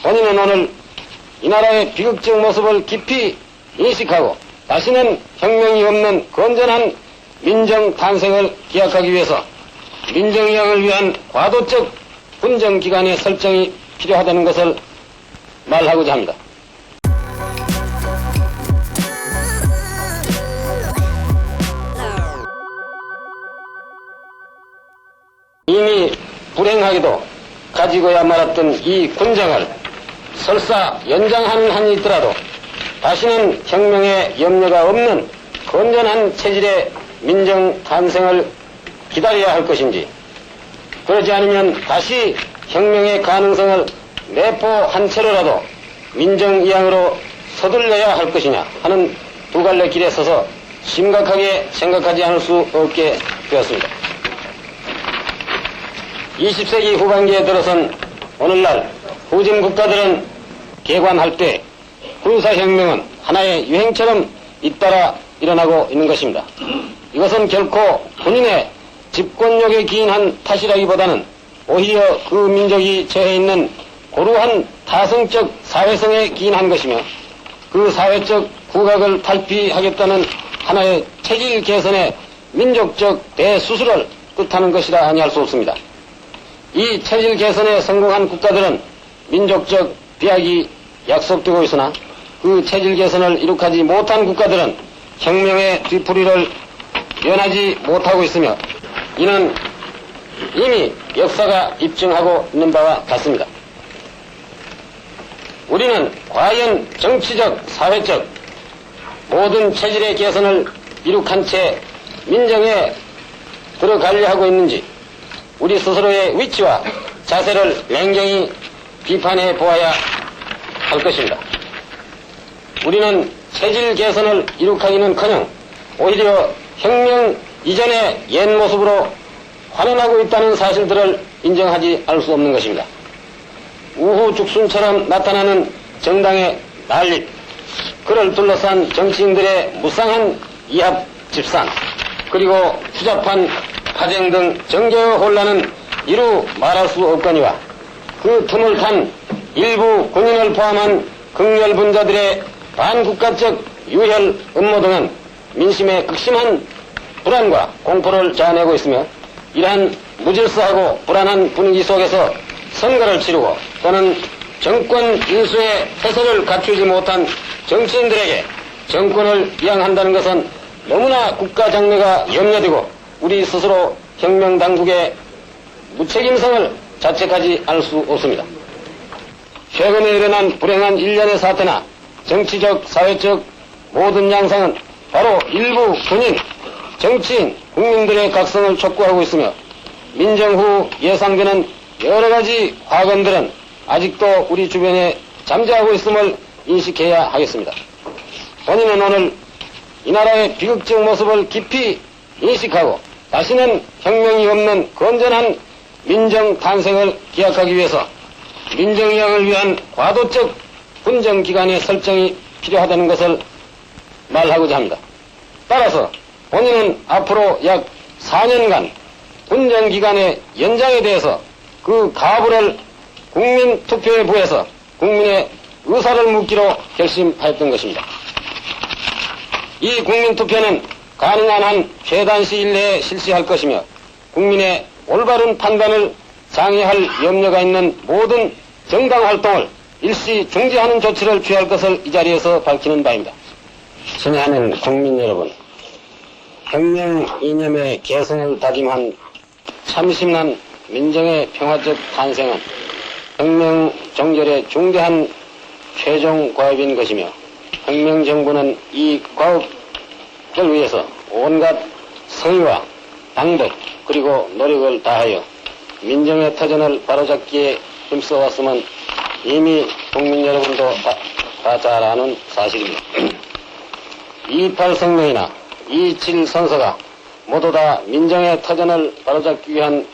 본인은 오늘 이 나라의 비극적 모습을 깊이 인식하고 다시는 혁명이 없는 건전한 민정 탄생을 기약하기 위해서 민정이양을 위한 과도적 분정기간의 설정이 필요하다는 것을 말하고자 합니다. 이미 불행하게도 가지고야 말았던 이 군정을 설사 연장하는 한이 있더라도 다시는 혁명의 염려가 없는 건전한 체질의 민정 탄생을 기다려야 할 것인지, 그러지 않으면 다시 혁명의 가능성을 내포한 채로라도 민정이양으로 서둘러야 할 것이냐 하는 두 갈래 길에 서서 심각하게 생각하지 않을 수 없게 되었습니다. 20세기 후반기에 들어선 오늘날 후진 국가들은 개관할 때 군사혁명은 하나의 유행처럼 잇따라 일어나고 있는 것입니다. 이것은 결코 군인의 집권력에 기인한 탓이라기보다는 오히려 그 민족이 처해 있는 고루한 타성적 사회성에 기인한 것이며 그 사회적 후각을 탈피하겠다는 하나의 체질 개선의 민족적 대수술을 뜻하는 것이라 아니할 수 없습니다. 이 체질 개선에 성공한 국가들은 민족적 비약이 약속되고 있으나 그 체질 개선을 이룩하지 못한 국가들은 혁명의 뒤풀이를 면하지 못하고 있으며 이는 이미 역사가 입증하고 있는 바와 같습니다. 우리는 과연 정치적, 사회적 모든 체질의 개선을 이룩한 채 민정에 들어가려 하고 있는지 우리 스스로의 위치와 자세를 냉정히 비판해 보아야 할 것입니다. 우리는 체질 개선을 이룩하기는커녕 오히려 혁명 이전의 옛 모습으로 환원하고 있다는 사실들을 인정하지 않을 수 없는 것입니다. 우후죽순처럼 나타나는 정당의 난립, 그를 둘러싼 정치인들의 무쌍한 이합 집산, 그리고 추잡한 파쟁 등 정계의 혼란은 이루 말할 수 없거니와 그 틈을 탄 일부 군인을 포함한 극렬분자들의 반국가적 유혈 음모 등은 민심의 극심한 불안과 공포를 자아내고 있으며 이러한 무질서하고 불안한 분위기 속에서 선거를 치르고 또는 정권 인수의 태세를 갖추지 못한 정치인들에게 정권을 이양한다는 것은 너무나 국가 장래가 염려되고 우리 스스로 혁명당국의 무책임성을 자책하지 않을 수 없습니다. 최근에 일어난 불행한 일련의 사태나 정치적, 사회적 모든 양상은 바로 일부 군인, 정치인, 국민들의 각성을 촉구하고 있으며 민정 후 예상되는 여러 가지 화근들은 아직도 우리 주변에 잠재하고 있음을 인식해야 하겠습니다. 본인은 오늘 이 나라의 비극적 모습을 깊이 인식하고 다시는 혁명이 없는 건전한 민정 탄생을 기약하기 위해서 민정이양을 위한 과도적 분정기간의 설정이 필요하다는 것을 말하고자 합니다. 따라서 본인은 앞으로 약 4년간 분정기간의 연장에 대해서 그 가부를 국민투표에 부해서 국민의 의사를 묻기로 결심하였던 것입니다. 이 국민투표는 가능한 한 최단 시일 내에 실시할 것이며 국민의 올바른 판단을 장애할 염려가 있는 모든 정당활동을 일시 중지하는 조치를 취할 것을 이 자리에서 밝히는 바입니다. 친애하는 국민 여러분, 혁명 이념의 개성을 다짐한 참신한 민정의 평화적 탄생은 혁명 종결의 중대한 최종 과업인 것이며 혁명정부는 이 과업을 위해서 온갖 성의와 방법 그리고 노력을 다하여 민정의 터전을 바로잡기에 힘써왔음은 이미 국민 여러분도 다 잘 아는 사실입니다. 2.28 성명이나 2.27 선서가 모두 다 민정의 터전을 바로잡기 위한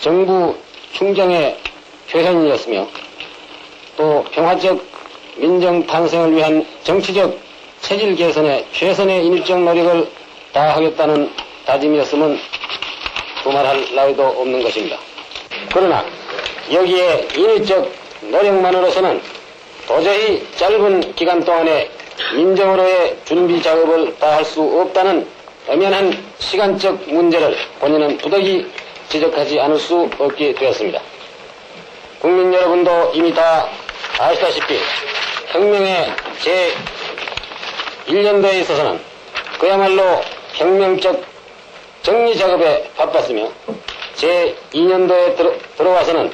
정부 충정의 표현이었으며 또 평화적 민정 탄생을 위한 정치적 체질 개선에 최선의 인위적 노력을 다하겠다는 다짐이었음은 두말할 나위도 없는 것입니다. 그러나 여기에 인위적 노력만으로서는 도저히 짧은 기간 동안에 민정으로의 준비 작업을 다 할 수 없다는 엄연한 시간적 문제를 본인은 부득이 지적하지 않을 수 없게 되었습니다. 국민 여러분도 이미 다 아시다시피 혁명의 제1년도에 있어서는 그야말로 혁명적 정리 작업에 바빴으며 제2년도에 들어와서는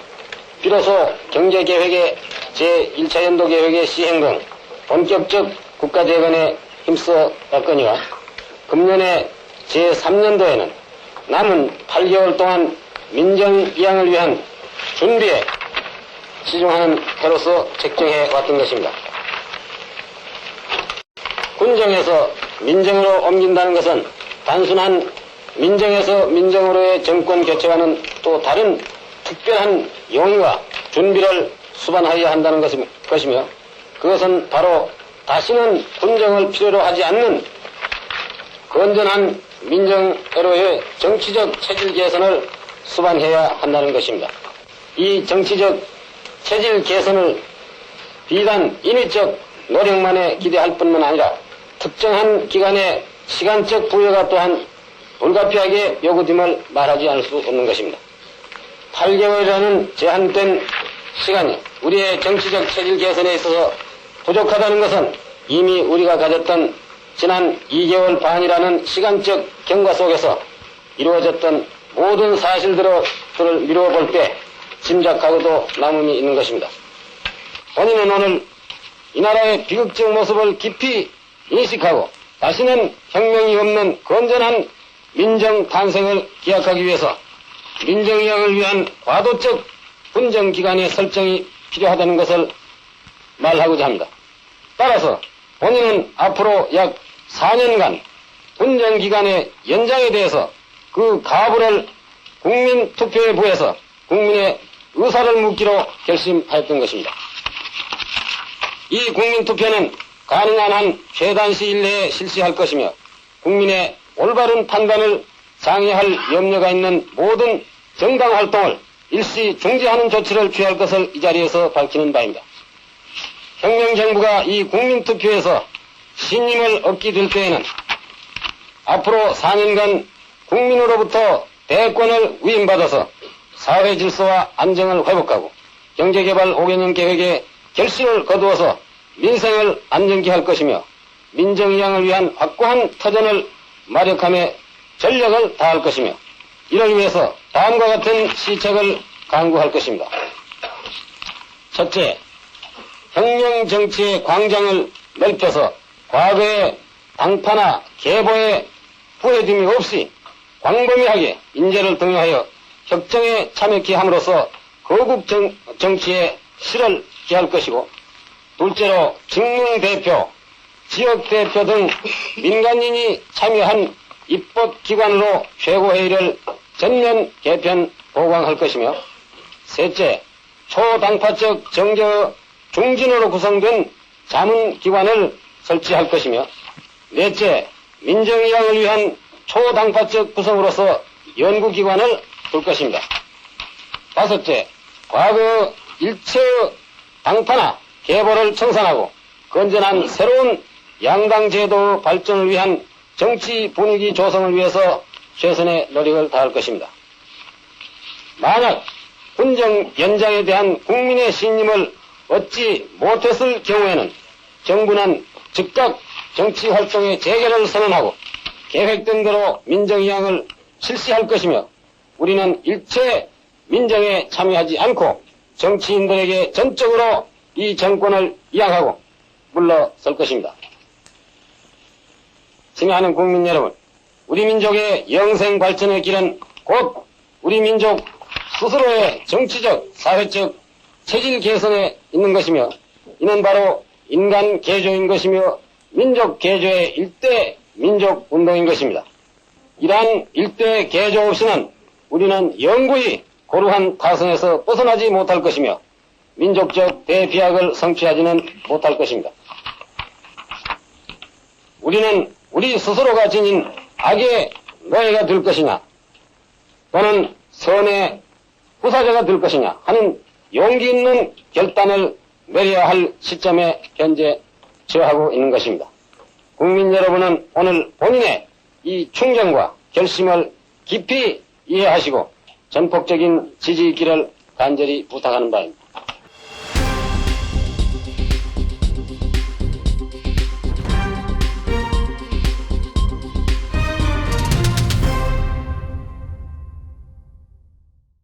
비로소 경제계획의 제1차 연도 계획의 시행 등 본격적 국가재건에 힘써갔거니와 금년의 제3년도에는 남은 8개월 동안 민정이양을 위한 준비에 치중하는 해로서 책정해 왔던 것입니다. 군정에서 민정으로 옮긴다는 것은 단순한 민정에서 민정으로의 정권 교체와는 또 다른 특별한 용의와 준비를 수반하여야 한다는 것이며 그것은 바로 다시는 군정을 필요로 하지 않는 건전한 민정으로의 정치적 체질 개선을 수반해야 한다는 것입니다. 이 정치적 체질 개선을 비단 인위적 노력만에 기대할 뿐만 아니라 특정한 기간의 시간적 부여가 또한 불가피하게 요구됨을 말하지 않을 수 없는 것입니다. 8개월이라는 제한된 시간이 우리의 정치적 체질 개선에 있어서 부족하다는 것은 이미 우리가 가졌던 지난 2개월 반이라는 시간적 경과 속에서 이루어졌던 모든 사실들을 미루어 볼 때 짐작하고도 남음이 있는 것입니다. 본인은 오늘 이 나라의 비극적 모습을 깊이 인식하고 다시는 혁명이 없는 건전한 민정 탄생을 기약하기 위해서 민정이양을 위한 과도적 군정기간의 설정이 필요하다는 것을 말하고자 합니다. 따라서 본인은 앞으로 약 4년간 군정기간의 연장에 대해서 그 가부를 국민투표에 부해서 국민의 의사를 묻기로 결심하였던 것입니다. 이 국민투표는 가능한 한 최단 시일 내에 실시할 것이며 국민의 올바른 판단을 장애할 염려가 있는 모든 정당 활동을 일시 중지하는 조치를 취할 것을 이 자리에서 밝히는 바입니다. 혁명정부가 이 국민투표에서 신임을 얻게 될 때에는 앞으로 4년간 국민으로부터 대권을 위임받아서 사회 질서와 안정을 회복하고 경제개발 5개년 계획에 결실을 거두어서 민생을 안정케 할 것이며 민정이양을 위한 확고한 터전을 마련함에 전력을 다할 것이며 이를 위해서 다음과 같은 시책을 강구할 것입니다. 첫째, 혁명 정치의 광장을 넓혀서 과거의 당파나 계보의 부해짐이 없이 광범위하게 인재를 등용하여 혁정에 참여케 함으로써 거국 정치에 실을 기할 것이고, 둘째로 직능대표, 지역대표 등 민간인이 참여한 입법기관으로 최고회의를 전면 개편 보강할 것이며, 셋째, 초당파적 정저 중진으로 구성된 자문기관을 설치할 것이며, 넷째, 민정이양을 위한 초당파적 구성으로서 연구기관을 둘 것입니다. 다섯째, 과거 일체의 당파나 계보를 청산하고 건전한 새로운 양당제도 발전을 위한 정치 분위기 조성을 위해서 최선의 노력을 다할 것입니다. 만약 군정 연장에 대한 국민의 신임을 얻지 못했을 경우에는 정부는 즉각 정치 활동의 재개를 선언하고 계획된 대로 민정이양을 실시할 것이며, 우리는 일체 민정에 참여하지 않고 정치인들에게 전적으로 이 정권을 이양하고 물러설 것입니다. 친애하는 국민 여러분, 우리 민족의 영생 발전의 길은 곧 우리 민족 스스로의 정치적, 사회적 체질 개선에 있는 것이며, 이는 바로 인간 개조인 것이며 민족 개조의 일대 민족 운동인 것입니다. 이러한 일대 개조 없이는 우리는 영구히 고루한 타성에서 벗어나지 못할 것이며 민족적 대비약을 성취하지는 못할 것입니다. 우리는 우리 스스로가 지닌 악의 노예가 될 것이냐, 또는 선의 후사자가 될 것이냐 하는 용기 있는 결단을 내려야 할 시점에 현재 처하고 있는 것입니다. 국민 여러분은 오늘 본인의 이 충정과 결심을 깊이 이해하시고 전폭적인 지지 있기를 간절히 부탁하는 바입니다.